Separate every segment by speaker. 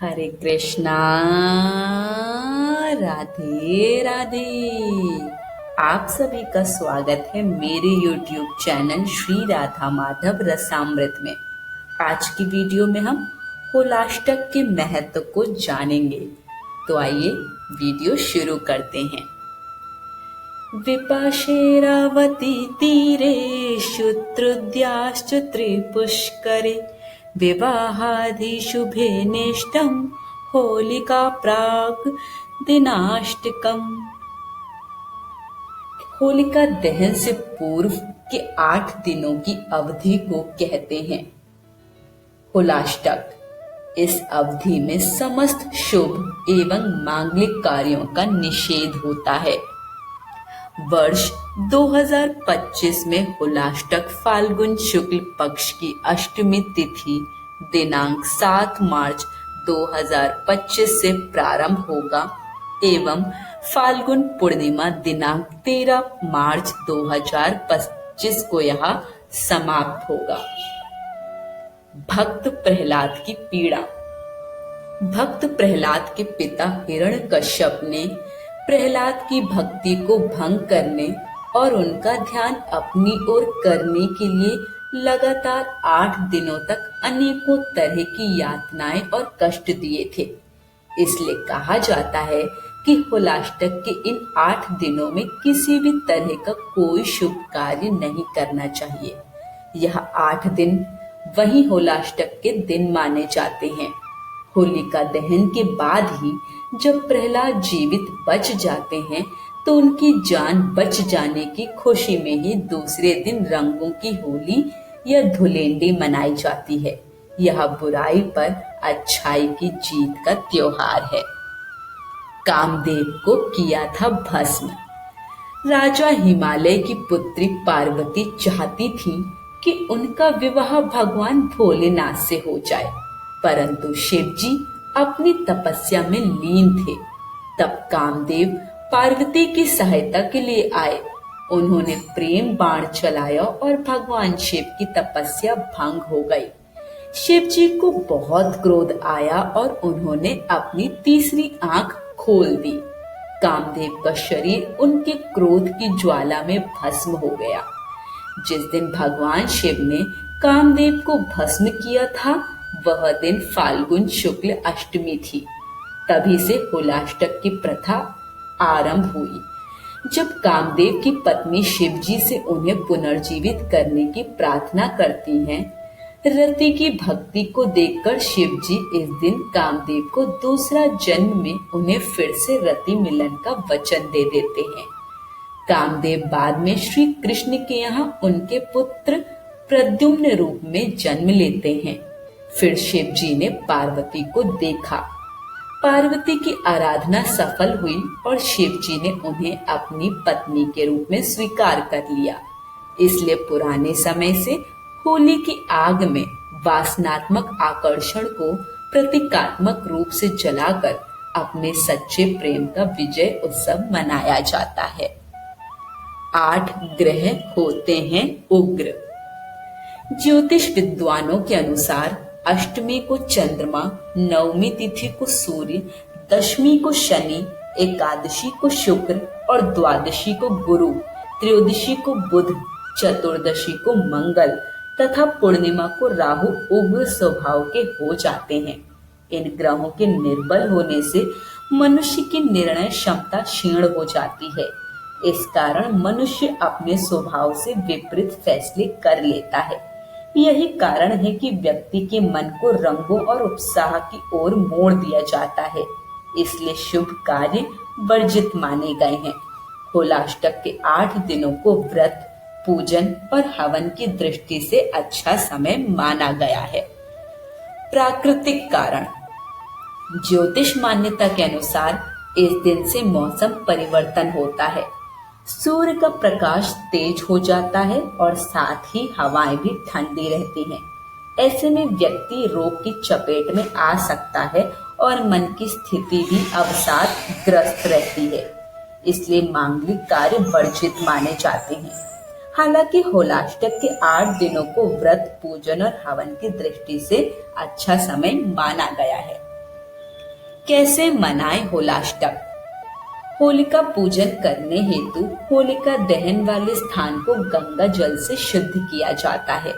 Speaker 1: हरे कृष्णा। राधे राधे। आप सभी का स्वागत है मेरे YouTube चैनल श्री राधा माधव रसामृत में। आज की वीडियो में हम होलाष्टक के महत्व को जानेंगे। तो आइए वीडियो शुरू करते हैं। विपाशेरावती तीरे शुत्रुद्याश्च त्रिपुष्करे विवाहादिशुभे नेष्टं होलिका प्राक् दिनाष्टकम्। होलिका दहन से पूर्व के 8 दिनों की अवधि को कहते हैं होलाष्टक। इस अवधि में समस्त शुभ एवं मांगलिक कार्यों का निषेध होता है। वर्ष 2025 में होलाष्टक फाल्गुन शुक्ल पक्ष की अष्टमी तिथि दिनांक 7 मार्च 2025 से प्रारंभ होगा एवं फाल्गुन पूर्णिमा दिनांक 13 मार्च 2025 को यह समाप्त होगा। भक्त प्रहलाद की पीड़ा। भक्त प्रहलाद के पिता हिरण्यकश्यप ने प्रहलाद की भक्ति को भंग करने और उनका ध्यान अपनी ओर करने के लिए लगातार 8 दिनों तक अनेकों तरह की यातनाएं और कष्ट दिए थे। इसलिए कहा जाता है कि होलाष्टक के इन 8 दिनों में किसी भी तरह का कोई शुभ कार्य नहीं करना चाहिए। यह 8 दिन वही होलाष्टक के दिन माने जाते हैं। होलिका दहन के बाद ही जब प्रहलाद जीवित बच जाते हैं तो उनकी जान बच जाने की खुशी में ही दूसरे दिन रंगों की होली या धुलेंडी मनाई जाती है। यह बुराई पर अच्छाई की जीत का त्योहार है। कामदेव को किया था भस्म। राजा हिमालय की पुत्री पार्वती चाहती थी कि उनका विवाह भगवान भोलेनाथ से हो जाए, परंतु शिवजी अपनी तपस्या में लीन थे। तब कामदेव पार्वती की सहायता के लिए आए। उन्होंने प्रेम बाण चलाया और भगवान शिव की तपस्या भंग हो गई। शिवजी को बहुत क्रोध आया और उन्होंने अपनी तीसरी आंख खोल दी। कामदेव का शरीर उनके क्रोध की ज्वाला में भस्म हो गया। जिस दिन भगवान शिव ने कामदेव को भस्म किया था वह दिन फाल्गुन शुक्ल अष्टमी थी। तभी से होलाष्टक की प्रथा आरंभ हुई। जब कामदेव की पत्नी शिवजी से उन्हें पुनर्जीवित करने की प्रार्थना करती हैं, रति की भक्ति को देखकर शिवजी इस दिन कामदेव को दूसरा जन्म में उन्हें फिर से रति मिलन का वचन दे देते हैं। कामदेव बाद में श्री कृष्ण के यहाँ उनके पुत्र प्रद्युम्न रूप में जन्म लेते हैं। फिर शिवजी ने पार्वती को देखा। पार्वती की आराधना सफल हुई और शिवजी ने उन्हें अपनी पत्नी के रूप में स्वीकार कर लिया। इसलिए पुराने समय से होली की आग में वासनात्मक आकर्षण को प्रतीकात्मक रूप से जलाकर अपने सच्चे प्रेम का विजय उत्सव मनाया जाता है। 8 ग्रह होते हैं उग्र। ज्योतिष विद्वानों के अनुसार अष्टमी को चंद्रमा, नवमी तिथि को सूर्य, दशमी को शनि, एकादशी को शुक्र और द्वादशी को गुरु, त्रयोदशी को बुध, चतुर्दशी को मंगल तथा पूर्णिमा को राहु उग्र स्वभाव के हो जाते हैं। इन ग्रहों के निर्बल होने से मनुष्य की निर्णय क्षमता क्षीण हो जाती है। इस कारण मनुष्य अपने स्वभाव से विपरीत फैसले कर लेता है। यही कारण है कि व्यक्ति के मन को रंगों और उत्साह की ओर मोड़ दिया जाता है। इसलिए शुभ कार्य वर्जित माने गए हैं। होलाष्टक के 8 दिनों को व्रत, पूजन और हवन की दृष्टि से अच्छा समय माना गया है। प्राकृतिक कारण। ज्योतिष मान्यता के अनुसार इस दिन से मौसम परिवर्तन होता है। सूर्य का प्रकाश तेज हो जाता है और साथ ही हवाएं भी ठंडी रहती हैं। ऐसे में व्यक्ति रोग की चपेट में आ सकता है और मन की स्थिति भी अवसाद ग्रस्त रहती है। इसलिए मांगलिक कार्य वर्जित माने जाते हैं। हालांकि होलाष्टक के 8 दिनों को व्रत, पूजन और हवन की दृष्टि से अच्छा समय माना गया है। कैसे मनाएं होलाष्टक? होलिका पूजन करने हेतु होलिका दहन वाले स्थान को गंगा जल से शुद्ध किया जाता है।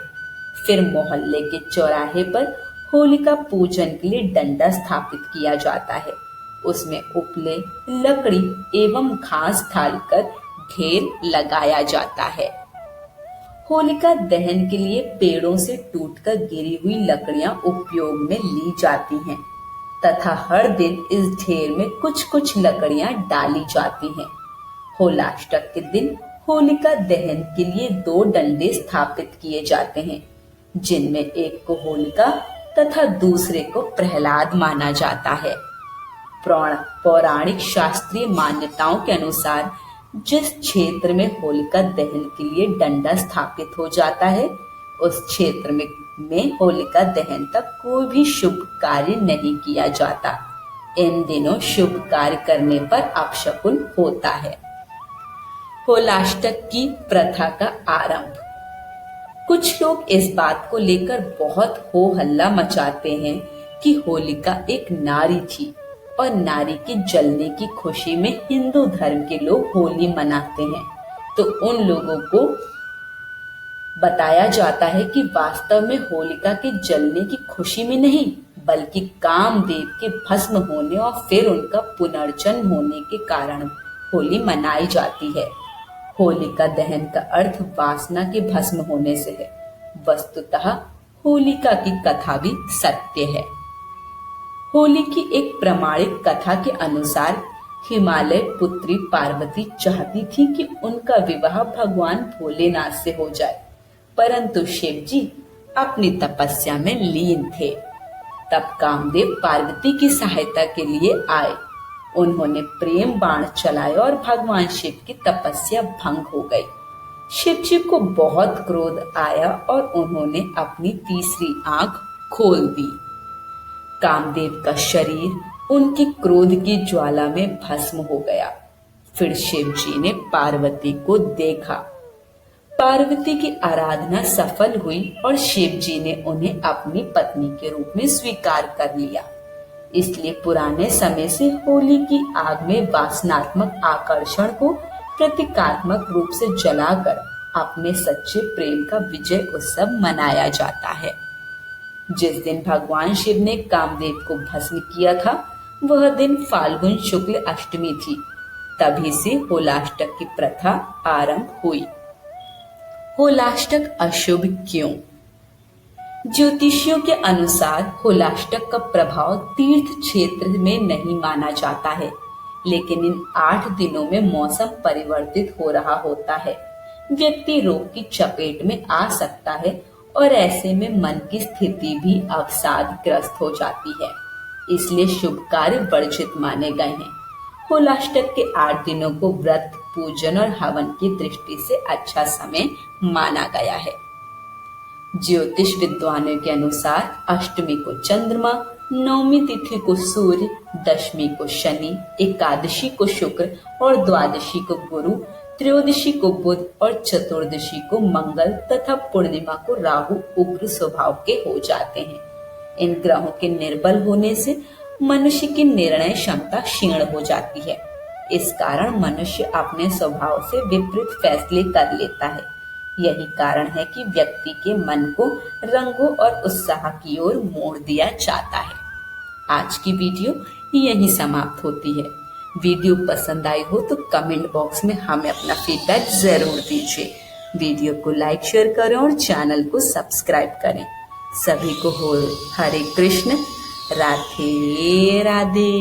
Speaker 1: फिर मोहल्ले के चौराहे पर होलिका पूजन के लिए डंडा स्थापित किया जाता है। उसमें उपले, लकड़ी एवं घास डालकर ढेर लगाया जाता है। होलिका दहन के लिए पेड़ों से टूटकर गिरी हुई लकड़ियां उपयोग में ली जाती हैं तथा हर दिन इस ढेर में कुछ कुछ लकड़ियां डाली जाती हैं। होलाष्टक के दिन होलिका दहन के लिए 2 डंडे स्थापित किए जाते हैं, जिनमें एक को होलिका तथा दूसरे को प्रहलाद माना जाता है। पौराणिक शास्त्रीय मान्यताओं के अनुसार जिस क्षेत्र में होलिका दहन के लिए डंडा स्थापित हो जाता है, उस क्षेत्र में होलिका दहन तक कोई भी शुभ कार्य नहीं किया जाता। इन दिनों शुभ कार्य करने पर अपशकुन होता है। होलाष्टक की प्रथा का आरंभ। कुछ लोग इस बात को लेकर बहुत हो हल्ला मचाते हैं कि होलिका एक नारी थी और नारी के जलने की खुशी में हिंदू धर्म के लोग होली मनाते हैं। तो उन लोगों को बताया जाता है कि वास्तव में होलिका के जलने की खुशी में नहीं, बल्कि कामदेव के भस्म होने और फिर उनका पुनर्जन्म होने के कारण होली मनाई जाती है। होलिका दहन का अर्थ वासना के भस्म होने से है। वस्तुतः होलिका की कथा भी सत्य है। होली की एक प्रमाणिक कथा के अनुसार हिमालय पुत्री पार्वती चाहती थी कि उनका विवाह भगवान भोलेनाथ से हो जाए, परंतु शिव जी अपनी तपस्या में लीन थे। तब कामदेव पार्वती की सहायता के लिए आए। उन्होंने प्रेम बाण चलाए और भगवान शिव की तपस्या भंग हो गई। शिव जी को बहुत क्रोध आया और उन्होंने अपनी तीसरी आंख खोल दी। कामदेव का शरीर उनकी क्रोध की ज्वाला में भस्म हो गया। फिर शिव जी ने पार्वती को देखा। पार्वती की आराधना सफल हुई और शिव जी ने उन्हें अपनी पत्नी के रूप में स्वीकार कर लिया। इसलिए पुराने समय से होली की आग में वासनात्मक आकर्षण को प्रतीकात्मक रूप से जलाकर अपने सच्चे प्रेम का विजय उत्सव मनाया जाता है। जिस दिन भगवान शिव ने कामदेव को भस्म किया था, वह दिन फाल्गुन शुक्ल अष्टमी थी। तभी से होलाष्टक की प्रथा आरंभ हुई। होलाष्टक अशुभ क्यों? ज्योतिषियों के अनुसार होलाष्टक का प्रभाव तीर्थ क्षेत्र में नहीं माना जाता है, लेकिन इन 8 दिनों में मौसम परिवर्तित हो रहा होता है। व्यक्ति रोग की चपेट में आ सकता है और ऐसे में मन की स्थिति भी अवसादग्रस्त हो जाती है। इसलिए शुभ कार्य वर्जित माने गए हैं। होलाष्टक के 8 दिनों को व्रत, पूजन और हवन की दृष्टि से अच्छा समय माना गया है। ज्योतिष विद्वानों के अनुसार अष्टमी को चंद्रमा, नवमी तिथि को सूर्य, दशमी को शनि, एकादशी को शुक्र और द्वादशी को गुरु, त्रयोदशी को बुध और चतुर्दशी को मंगल तथा पूर्णिमा को राहु उग्र स्वभाव के हो जाते हैं। इन ग्रहों के निर्बल होने से मनुष्य की निर्णय क्षमता क्षीण हो जाती है। इस कारण मनुष्य अपने स्वभाव से विपरीत फैसले कर लेता है। यही कारण है कि व्यक्ति के मन को रंगों और उत्साह की ओर मोड़ दिया जाता है। आज की वीडियो यहीं समाप्त होती है। वीडियो पसंद आई हो तो कमेंट बॉक्स में हमें अपना फीडबैक जरूर दीजिए। वीडियो को लाइक, शेयर करें और चैनल को सब्सक्राइब करें। सभी को हो हरे कृष्ण, राधे राधे।